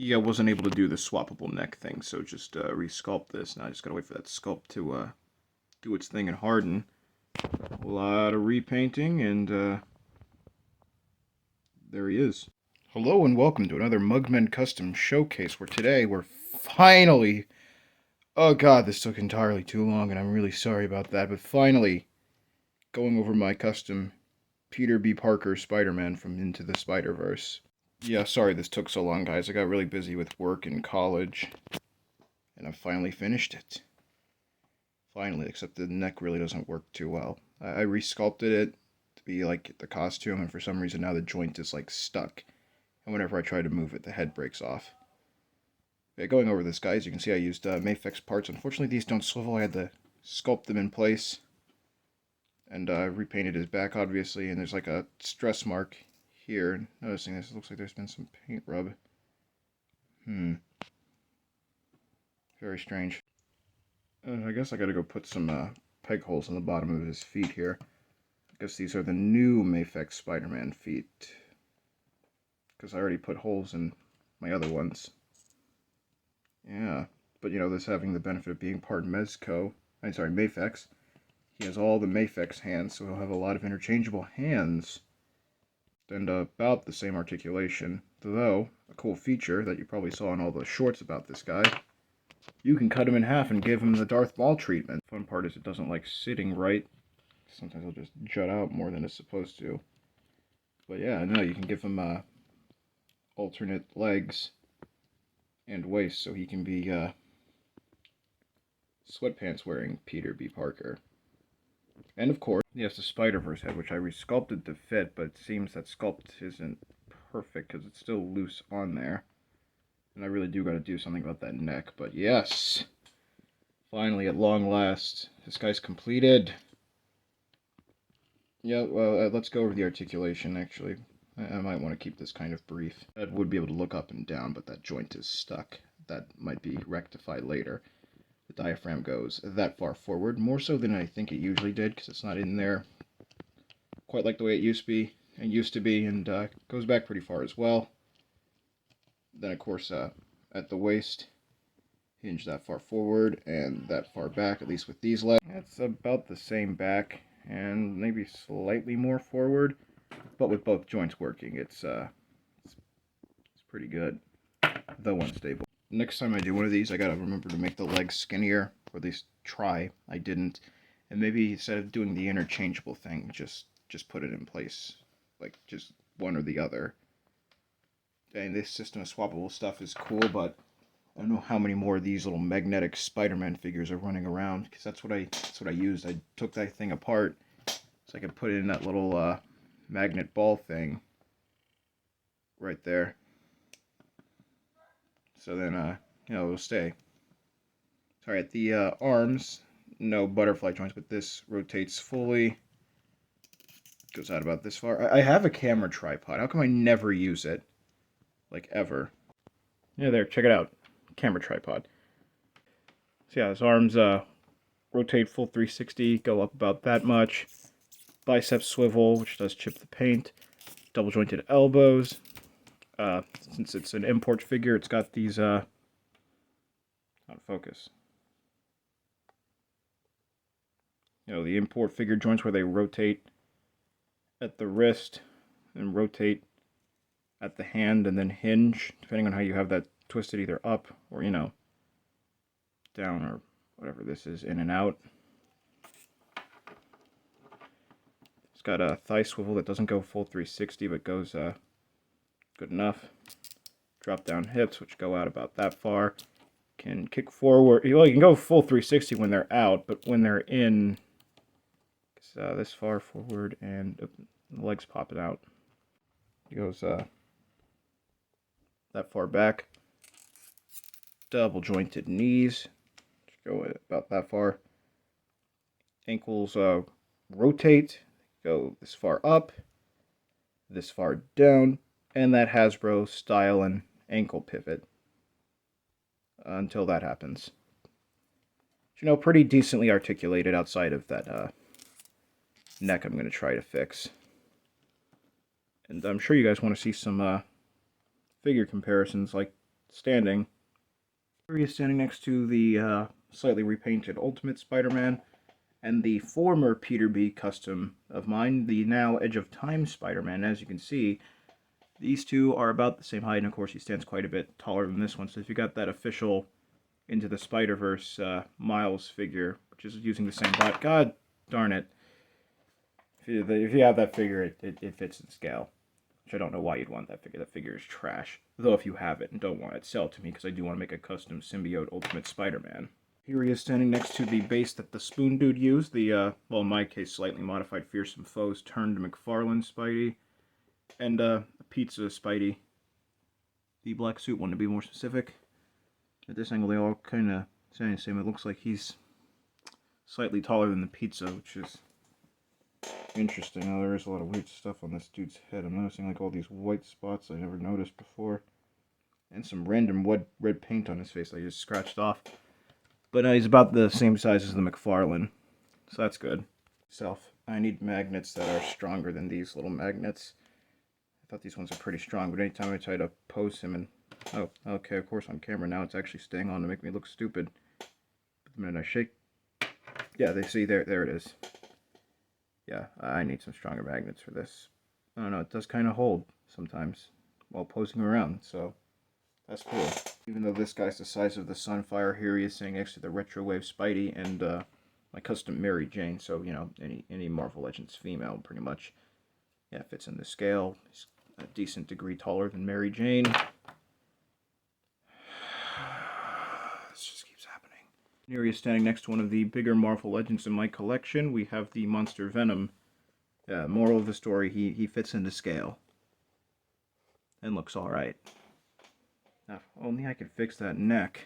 Yeah, I wasn't able to do the swappable neck thing, so just resculpt this. Now I just gotta wait for that sculpt to do its thing and harden. A lot of repainting, and there he is. Hello and welcome to another Mugmen Custom Showcase, where today we're finally... Oh god, this took entirely too long, and I'm really sorry about that, but finally going over my custom Peter B. Parker Spider-Man from Into the Spider-Verse. Yeah, sorry this took so long, guys. I got really busy with work and college, and I finally finished it. Finally, except the neck really doesn't work too well. I resculpted it to be like the costume, and for some reason now the joint is like stuck. And whenever I try to move it, the head breaks off. Okay, going over this, guys, you can see I used Mafex parts. Unfortunately, these don't swivel. I had to sculpt them in place. And repainted his back, obviously, and there's like a stress mark here. Noticing this, it looks like there's been some paint rub. Very strange. I guess I gotta go put some peg holes in the bottom of his feet here. I guess these are the new Mafex Spider-Man feet. Because I already put holes in my other ones. Yeah, but you know, this having the benefit of being part Mafex, he has all the Mafex hands, so he'll have a lot of interchangeable hands. And about the same articulation, though a cool feature that you probably saw in all the shorts about this guy, you can cut him in half and give him the Darth Maul treatment. Fun part is it doesn't like sitting right. Sometimes it'll just jut out more than it's supposed to. But yeah, no, you can give him alternate legs and waist so he can be sweatpants wearing Peter B. Parker. And of course, he has the Spider-Verse head, which I resculpted to fit, but it seems that sculpt isn't perfect because it's still loose on there. And I really do got to do something about that neck. But yes, finally, at long last, this guy's completed. Yeah, well, let's go over the articulation, actually. I might want to keep this kind of brief. I would be able to look up and down, but that joint is stuck. That might be rectified later. The diaphragm goes that far forward, more so than I think it usually did, because it's not in there quite like the way it used to be, and goes back pretty far as well. Then, of course, at the waist, hinge that far forward and that far back, at least with these legs. That's about the same back, and maybe slightly more forward, but with both joints working, it's pretty good, though unstable. Next time I do one of these, I gotta remember to make the legs skinnier, or at least try. I didn't. And maybe instead of doing the interchangeable thing, just put it in place. Like, just one or the other. And this system of swappable stuff is cool, but I don't know how many more of these little magnetic Spider-Man figures are running around, because that's what I used. I took that thing apart so I could put it in that little magnet ball thing right there. So then, you know, it'll stay. Sorry, at the arms, no butterfly joints, but this rotates fully. Goes out about this far. I have a camera tripod. How come I never use it? Like, ever. Yeah, there, check it out. Camera tripod. So yeah, his arms rotate full 360, go up about that much. Bicep swivel, which does chip the paint. Double jointed elbows. Since it's an import figure, it's got these, out of focus. You know, the import figure joints where they rotate at the wrist and rotate at the hand and then hinge, depending on how you have that twisted either up or, you know, down or whatever this is, in and out. It's got a thigh swivel that doesn't go full 360 but goes good enough. Drop down hips, which go out about that far. Can kick forward. Well, you can go full 360 when they're out, but when they're in, it's this far forward and the legs popping out. He goes that far back. Double jointed knees, go about that far. Ankles rotate, go this far up, this far down, and that Hasbro style and ankle pivot until that happens. You know, pretty decently articulated outside of that neck I'm going to try to fix. And I'm sure you guys want to see some figure comparisons like standing. Here he is standing next to the slightly repainted Ultimate Spider-Man and the former Peter B. custom of mine, the now Edge of Time Spider-Man. As you can see, these two are about the same height, and of course he stands quite a bit taller than this one. So if you got that official Into the Spider-Verse Miles figure, which is using the same bot, god darn it. If you have that figure, it fits in scale. Which I don't know why you'd want that figure. That figure is trash. Though if you have it and don't want it, sell it to me, because I do want to make a custom Symbiote Ultimate Spider-Man. Here he is standing next to the base that the Spoon Dude used. The, well, in my case, slightly modified Fearsome Foes turned McFarlane Spidey. And a Pizza Spidey. The black suit one, to be more specific. At this angle, they all kind of sound the same. It looks like he's slightly taller than the Pizza, which is interesting. Now, there is a lot of weird stuff on this dude's head. I'm noticing like all these white spots I never noticed before. And some random red paint on his face that I just scratched off. But he's about the same size as the McFarlane, so that's good. I need magnets that are stronger than these little magnets. I thought these ones are pretty strong, but anytime I try to pose him and... Oh, okay, of course on camera now it's actually staying on to make me look stupid. But the minute I shake... Yeah, they see, there it is. Yeah, I need some stronger magnets for this. I don't know, it does kind of hold sometimes while posing around, so... That's cool. Even though this guy's the size of the Sunfire, here he is sitting next to the Retro Wave Spidey and my custom Mary Jane. So, you know, any Marvel Legends female, pretty much. Yeah, fits in the scale. He's a decent degree taller than Mary Jane. This just keeps happening. Here he is standing next to one of the bigger Marvel Legends in my collection. We have the Monster Venom. Moral of the story, he fits into scale. And looks alright. Now, if only I could fix that neck.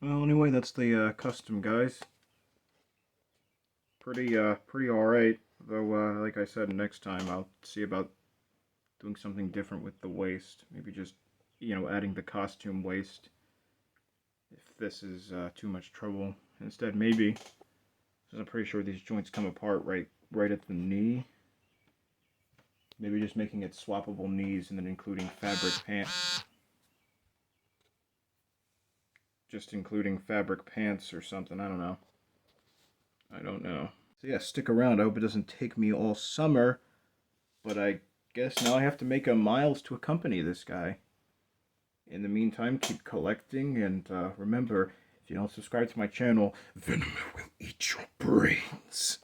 Well, anyway, that's the custom, guys. Pretty alright. Though, like I said, next time I'll see about doing something different with the waist. Maybe just, you know, adding the costume waist. If this is too much trouble. Instead, maybe, because I'm pretty sure these joints come apart right at the knee. Maybe just making it swappable knees and then including fabric pants. Just including fabric pants or something, I don't know. So yeah, stick around. I hope it doesn't take me all summer. But I guess now I have to make a Miles to accompany this guy. In the meantime, keep collecting, and remember, if you don't subscribe to my channel, Venom will eat your brains.